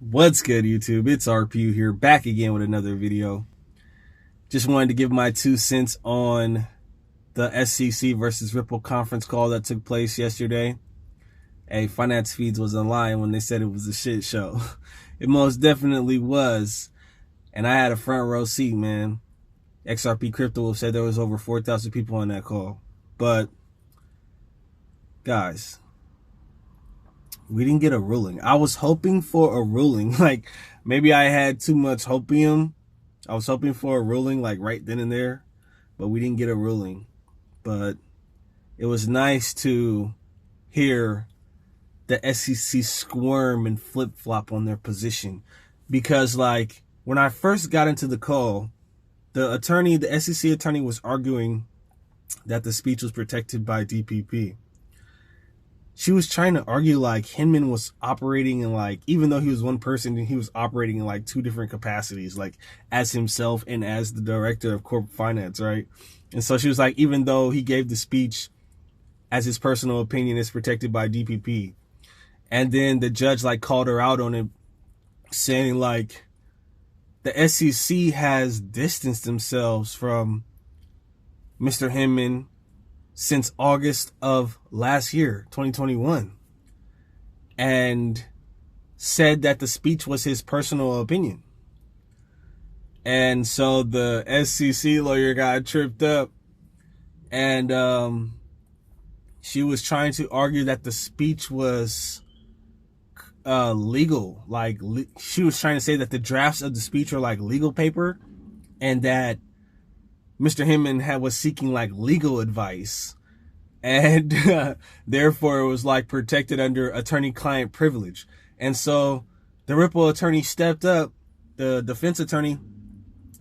What's good, YouTube? It's RPU here, back again with another video. Just wanted to give my 2 cents on the SEC versus Ripple conference call that took place yesterday. Hey, Finance Feeds was lying when they said it was a shit show. It most definitely was. And I had a front row seat, man. XRP Crypto said there was over 4,000 people on that call. But, guys, we didn't get a ruling. I was hoping for a ruling. Like, maybe I had too much hopium. I was hoping for a ruling, like, right then and there. But we didn't get a ruling. But it was nice to hear the SEC squirm and flip-flop on their position. Because, like, when I first got into the call, the SEC attorney was arguing that the speech was protected by DPP. She was trying to argue like Hinman was operating in like, even though he was one person, he was operating in like two different capacities, like as himself and as the director of corporate finance, right? And so she was like, even though he gave the speech as his personal opinion, it's protected by DPP. And then the judge like called her out on it, saying like the SEC has distanced themselves from Mr. Hinman since August of last year, 2021, and said that the speech was his personal opinion. And so the SEC lawyer got tripped up, and she was trying to argue that the speech was legal. Like, she was trying to say that the drafts of the speech were like legal paper, and that Mr. Hinman was seeking like legal advice, and therefore it was like protected under attorney-client privilege. And so the Ripple attorney stepped up, the defense attorney,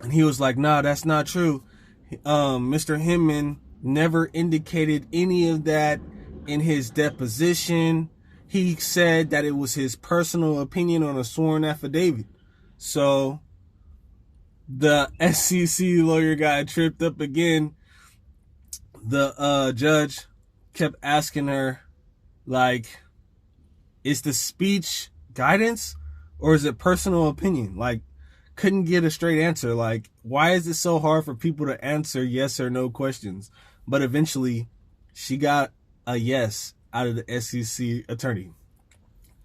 and he was like, nah, that's not true. Mr. Hinman never indicated any of that in his deposition. He said that it was his personal opinion on a sworn affidavit. So the SEC lawyer got tripped up again. The judge kept asking her, like, is the speech guidance or is it personal opinion? Like, couldn't get a straight answer. Like, why is it so hard for people to answer yes or no questions? But eventually, she got a yes out of the SEC attorney.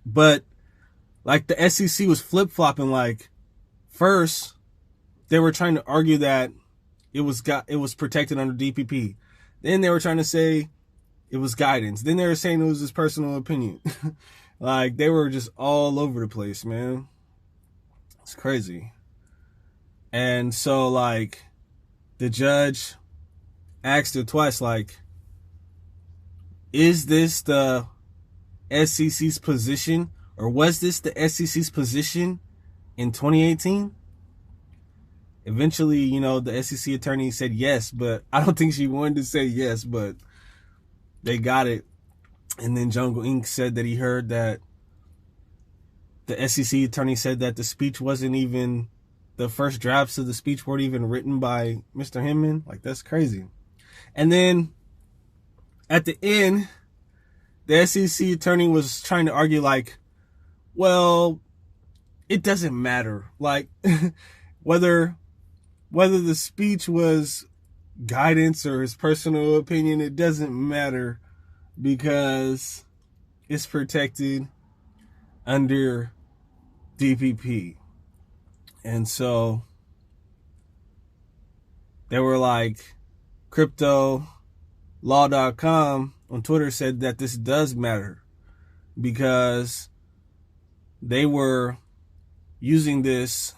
But, like, the SEC was flip-flopping. Like, first, they were trying to argue that it was protected under DPP. Then they were trying to say it was guidance. Then they were saying it was his personal opinion. Like, they were just all over the place, man. It's crazy. And so, like, the judge asked her twice, like, is this the SEC's position, or was this the SEC's position in 2018? Eventually, you know, the SEC attorney said yes, but I don't think she wanted to say yes, but they got it. And then Jungle Inc. said that he heard that the SEC attorney said that the speech wasn't even, the first drafts of the speech weren't even written by Mr. Hinman. Like, that's crazy. And then at the end, the SEC attorney was trying to argue like, well, it doesn't matter. Like, whether the speech was guidance or his personal opinion, it doesn't matter because it's protected under DPP. And so they were like, CryptoLaw.com on Twitter said that this does matter because they were using this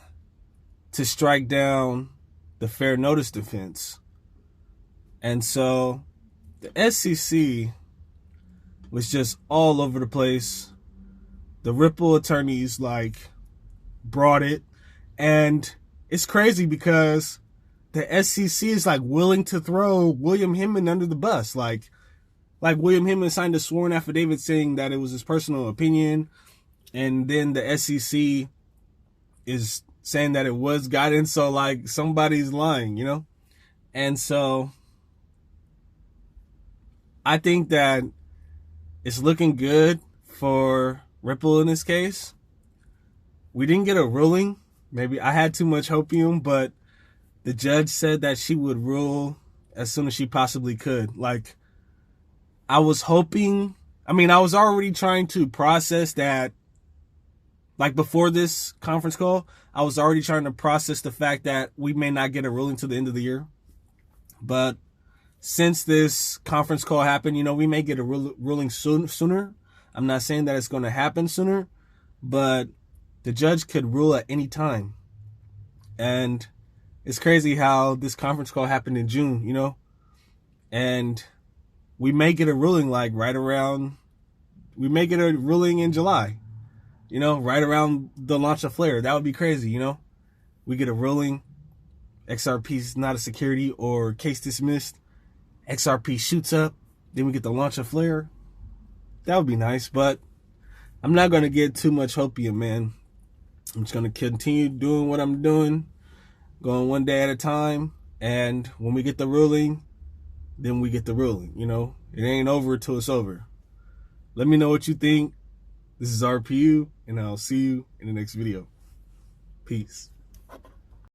to strike down the fair notice defense. And so the SEC was just all over the place. The Ripple attorneys like brought it, and it's crazy because the SEC is like willing to throw William Hinman under the bus. Like William Hinman signed a sworn affidavit saying that it was his personal opinion, and then the SEC is saying that it was guidance. So like somebody's lying, you know? And so I think that it's looking good for Ripple in this case. we didn't get a ruling. Maybe I had too much hopium, but the judge said that she would rule as soon as she possibly could. Like, I was hoping, I was already trying to process that. Like, before this conference call, I was already trying to process the fact that we may not get a ruling till the end of the year. But since this conference call happened, we may get a ruling sooner. I'm not saying that it's going to happen sooner, but the judge could rule at any time. And it's crazy how this conference call happened in June, and we may get a ruling like we may get a ruling in July, right around the launch of Flare. That would be crazy, We get a ruling, XRP is not a security or case dismissed. XRP shoots up, then we get the launch of Flare. That would be nice, but I'm not going to get too much hopium, man. I'm just going to continue doing what I'm doing, going one day at a time, and when we get the ruling, then we get the ruling, It ain't over till it's over. Let me know what you think. This is RPU, and I'll see you in the next video. Peace.